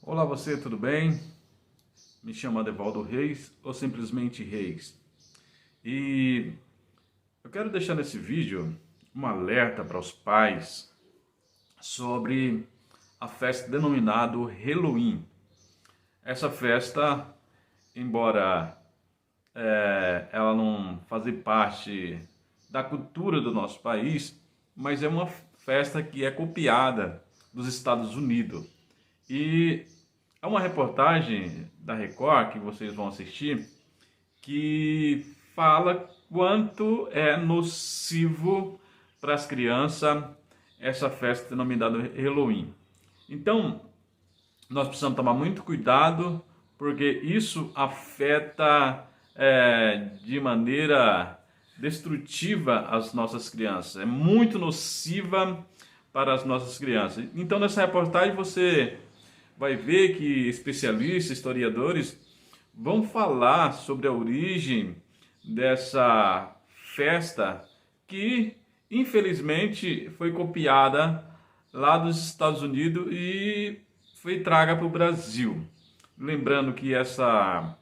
Olá você, tudo bem? Me chamo Adevaldo Reis ou simplesmente Reis. E eu quero deixar nesse vídeo um alerta para os pais sobre a festa denominada Halloween. Essa festa, embora ela não faça parte da cultura do nosso país, mas é uma festa que é copiada dos Estados Unidos. E há uma reportagem da Record que vocês vão assistir que fala quanto é nocivo para as crianças essa festa denominada Halloween. Então, nós precisamos tomar muito cuidado porque isso afeta de maneira destrutiva as nossas crianças. É muito nociva para as nossas crianças. Então, nessa reportagem você vai ver que especialistas, historiadores vão falar sobre a origem dessa festa que, infelizmente, foi copiada lá dos Estados Unidos e foi traga para o Brasil. Lembrando que essa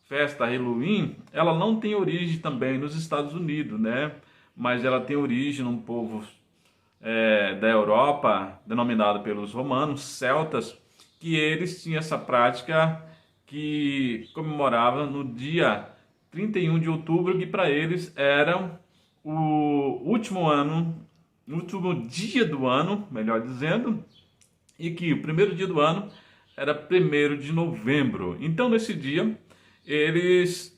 festa Halloween, ela não tem origem também nos Estados Unidos, né? Mas ela tem origem num povo da Europa, denominado pelos romanos, celtas, que eles tinham essa prática que comemorava no dia 31 de outubro, que para eles era o último ano, o último dia do ano, melhor dizendo, e que o primeiro dia do ano era 1º de novembro. Então, nesse dia, eles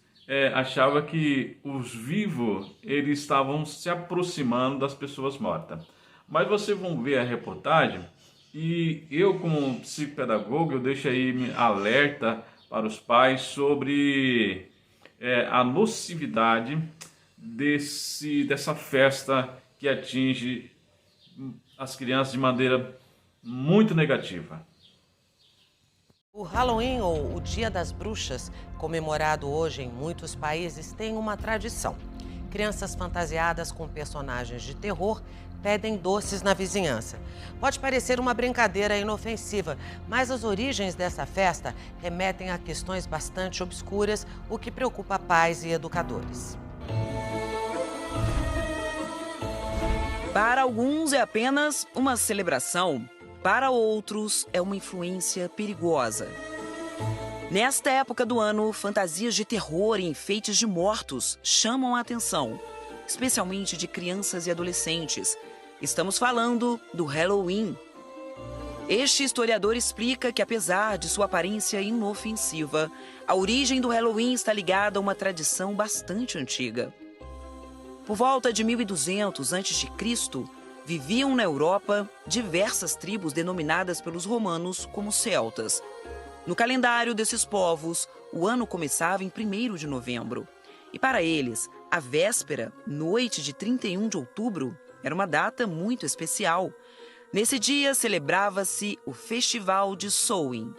achavam que os vivos eles estavam se aproximando das pessoas mortas. Mas vocês vão ver a reportagem e eu, como psicopedagogo, eu deixo aí alerta para os pais sobre a nocividade dessa festa que atinge as crianças de maneira muito negativa. O Halloween, ou o Dia das Bruxas, comemorado hoje em muitos países, tem uma tradição. Crianças fantasiadas com personagens de terror pedem doces na vizinhança. Pode parecer uma brincadeira inofensiva, mas as origens dessa festa remetem a questões bastante obscuras, o que preocupa pais e educadores. Para alguns é apenas uma celebração, para outros é uma influência perigosa. Nesta época do ano, fantasias de terror e enfeites de mortos chamam a atenção, especialmente de crianças e adolescentes. Estamos falando do Halloween. Este historiador explica que, apesar de sua aparência inofensiva, a origem do Halloween está ligada a uma tradição bastante antiga. Por volta de 1200 a.C., viviam na Europa diversas tribos denominadas pelos romanos como celtas. No calendário desses povos, o ano começava em 1º de novembro. E para eles, a véspera, noite de 31 de outubro, era uma data muito especial. Nesse dia celebrava-se o Festival de Samhain.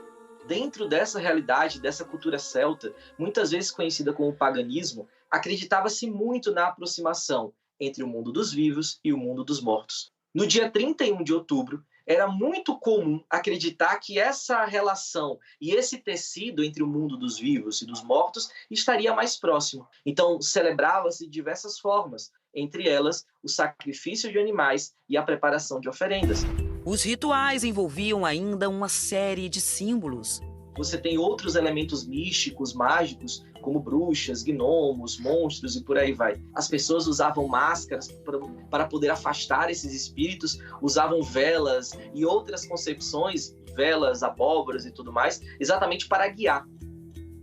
Dentro dessa realidade, dessa cultura celta, muitas vezes conhecida como paganismo, acreditava-se muito na aproximação entre o mundo dos vivos e o mundo dos mortos. No dia 31 de outubro, era muito comum acreditar que essa relação e esse tecido entre o mundo dos vivos e dos mortos estaria mais próximo. Então, celebrava-se de diversas formas, entre elas o sacrifício de animais e a preparação de oferendas. Os rituais envolviam ainda uma série de símbolos. Você tem outros elementos místicos, mágicos, como bruxas, gnomos, monstros e por aí vai. As pessoas usavam máscaras para poder afastar esses espíritos, usavam velas e outras concepções, velas, abóboras e tudo mais, exatamente para guiar.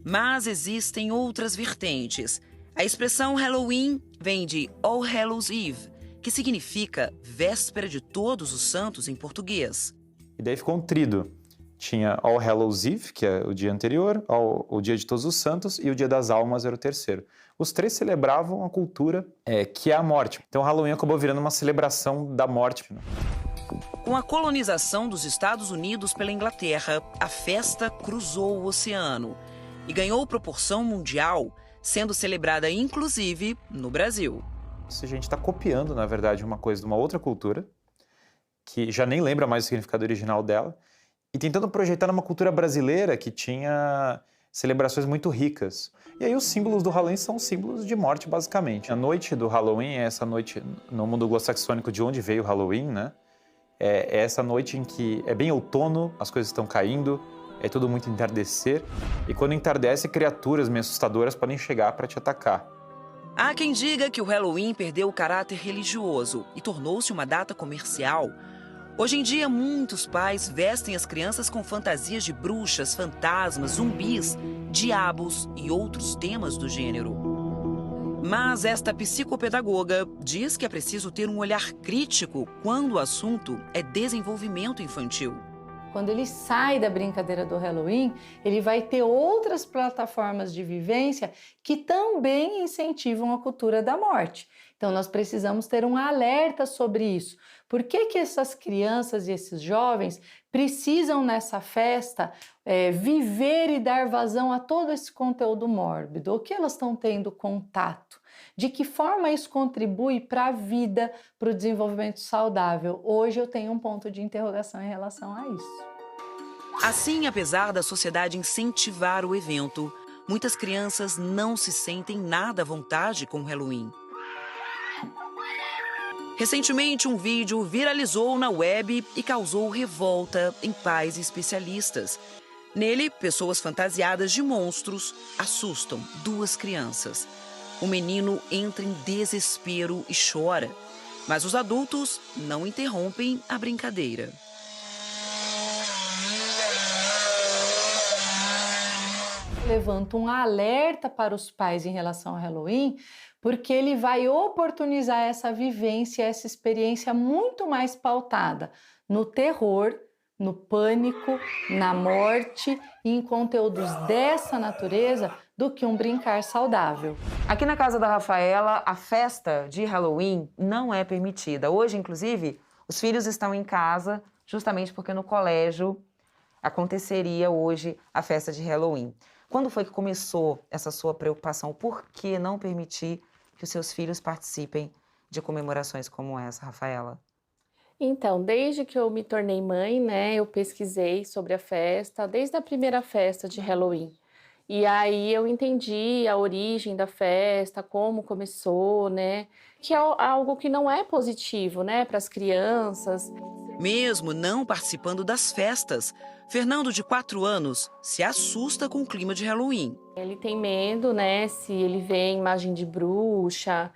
Mas existem outras vertentes. A expressão Halloween vem de All Hallows Eve, que significa véspera de todos os santos em português. E daí ficou um tríduo. Tinha All Hallows Eve, que é o dia anterior, o dia de todos os santos, e o dia das almas era o terceiro. Os três celebravam a cultura que é a morte. Então o Halloween acabou virando uma celebração da morte. Com a colonização dos Estados Unidos pela Inglaterra, a festa cruzou o oceano e ganhou proporção mundial, sendo celebrada inclusive no Brasil. A gente está copiando, na verdade, uma coisa de uma outra cultura, que já nem lembra mais o significado original dela, e tentando projetar uma cultura brasileira que tinha celebrações muito ricas. E aí os símbolos do Halloween são símbolos de morte, basicamente. A noite do Halloween é essa noite no mundo anglo-saxônico de onde veio o Halloween, né? É essa noite em que é bem outono, as coisas estão caindo, é tudo muito entardecer. E quando entardece, criaturas meio assustadoras podem chegar para te atacar. Há quem diga que o Halloween perdeu o caráter religioso e tornou-se uma data comercial. Hoje em dia, muitos pais vestem as crianças com fantasias de bruxas, fantasmas, zumbis, diabos e outros temas do gênero. Mas esta psicopedagoga diz que é preciso ter um olhar crítico quando o assunto é desenvolvimento infantil. Quando ele sai da brincadeira do Halloween, ele vai ter outras plataformas de vivência que também incentivam a cultura da morte. Então, nós precisamos ter um alerta sobre isso. Por que essas crianças e esses jovens precisam, nessa festa, viver e dar vazão a todo esse conteúdo mórbido? O que elas estão tendo contato? De que forma isso contribui para a vida, para o desenvolvimento saudável? Hoje eu tenho um ponto de interrogação em relação a isso. Assim, apesar da sociedade incentivar o evento, muitas crianças não se sentem nada à vontade com o Halloween. Recentemente, um vídeo viralizou na web e causou revolta em pais e especialistas. Nele, pessoas fantasiadas de monstros assustam duas crianças. O menino entra em desespero e chora, mas os adultos não interrompem a brincadeira. Levanta um alerta para os pais em relação ao Halloween, porque ele vai oportunizar essa vivência, essa experiência muito mais pautada no terror, no pânico, na morte e em conteúdos dessa natureza do que um brincar saudável. Aqui na casa da Rafaela, a festa de Halloween não é permitida. Hoje, inclusive, os filhos estão em casa justamente porque no colégio aconteceria hoje a festa de Halloween. Quando foi que começou essa sua preocupação? Por que não permitir que os seus filhos participem de comemorações como essa, Rafaela? Então, desde que eu me tornei mãe, né, eu pesquisei sobre a festa, desde a primeira festa de Halloween. E aí eu entendi a origem da festa, como começou, né, que é algo que não é positivo, né, para as crianças. Mesmo não participando das festas, Fernando, de 4 anos, se assusta com o clima de Halloween. Ele tem medo, né, se ele vê imagem de bruxa,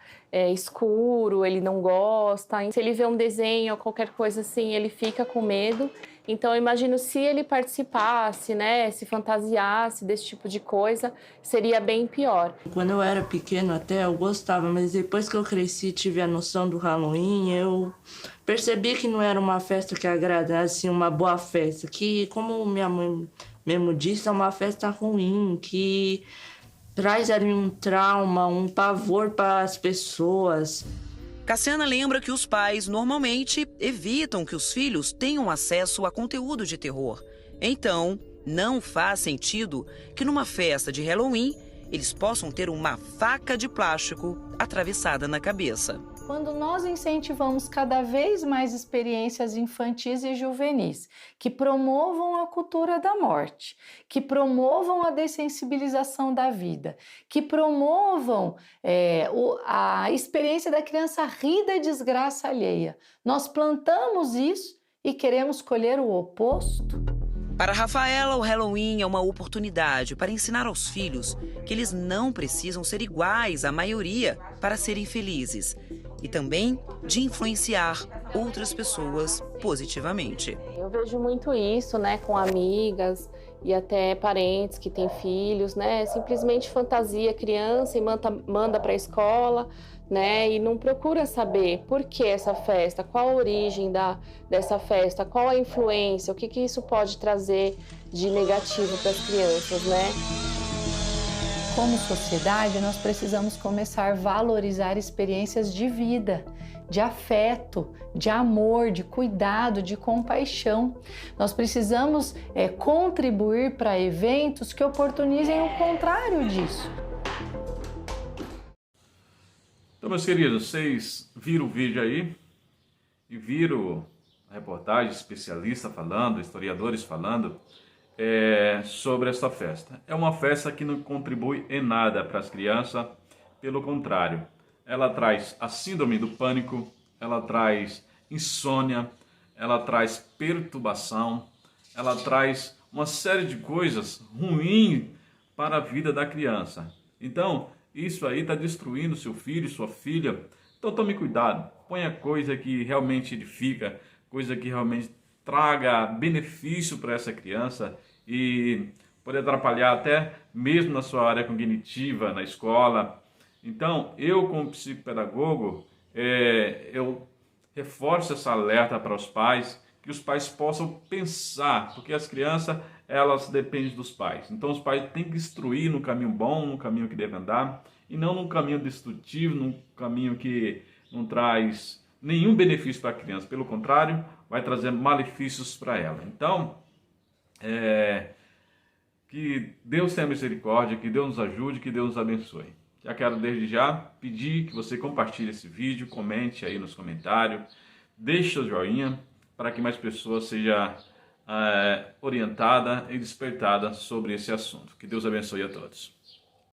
escuro, ele não gosta. Se ele vê um desenho ou qualquer coisa assim, ele fica com medo. Então, eu imagino se ele participasse, né, se fantasiasse desse tipo de coisa, seria bem pior. Quando eu era pequeno até eu gostava, mas depois que eu cresci e tive a noção do Halloween, eu percebi que não era uma festa que agradasse, uma boa festa, que, como minha mãe mesmo disse, é uma festa ruim, que traz ali um trauma, um pavor para as pessoas. Cassiana lembra que os pais normalmente evitam que os filhos tenham acesso a conteúdo de terror. Então, não faz sentido que numa festa de Halloween eles possam ter uma faca de plástico atravessada na cabeça. Quando nós incentivamos cada vez mais experiências infantis e juvenis que promovam a cultura da morte, que promovam a dessensibilização da vida, que promovam a experiência da criança rir da desgraça alheia, nós plantamos isso e queremos colher o oposto? Para Rafaela, o Halloween é uma oportunidade para ensinar aos filhos que eles não precisam ser iguais à maioria para serem felizes e também de influenciar outras pessoas positivamente. Eu vejo muito isso, né, com amigas e até parentes que têm filhos, né, simplesmente fantasia criança e manda para a escola, né, e não procura saber por que essa festa, qual a origem dessa festa, qual a influência, o que isso pode trazer de negativo para as crianças, né? Como sociedade, nós precisamos começar a valorizar experiências de vida, de afeto, de amor, de cuidado, de compaixão. Nós precisamos contribuir para eventos que oportunizem o contrário disso. Então, meus queridos, vocês viram o vídeo aí e viram reportagem, especialistas falando, historiadores falando sobre esta festa. É uma festa que não contribui em nada para as crianças, pelo contrário, ela traz a síndrome do pânico, ela traz insônia, ela traz perturbação, ela traz uma série de coisas ruins para a vida da criança. Então, isso aí está destruindo seu filho, sua filha. Então tome cuidado, ponha coisa que realmente edifica, coisa que realmente traga benefício para essa criança e pode atrapalhar até mesmo na sua área cognitiva, na escola. Então, eu como psicopedagogo, eu reforço essa alerta para os pais, que os pais possam pensar, porque as crianças, elas dependem dos pais. Então, os pais têm que instruir no caminho bom, no caminho que deve andar, e não num caminho destrutivo, num caminho que não traz nenhum benefício para a criança. Pelo contrário, vai trazer malefícios para ela. Então, que Deus tenha misericórdia, que Deus nos ajude, que Deus nos abençoe. Já quero desde já pedir que você compartilhe esse vídeo, comente aí nos comentários, deixe seu joinha para que mais pessoas sejam orientadas e despertadas sobre esse assunto. Que Deus abençoe a todos.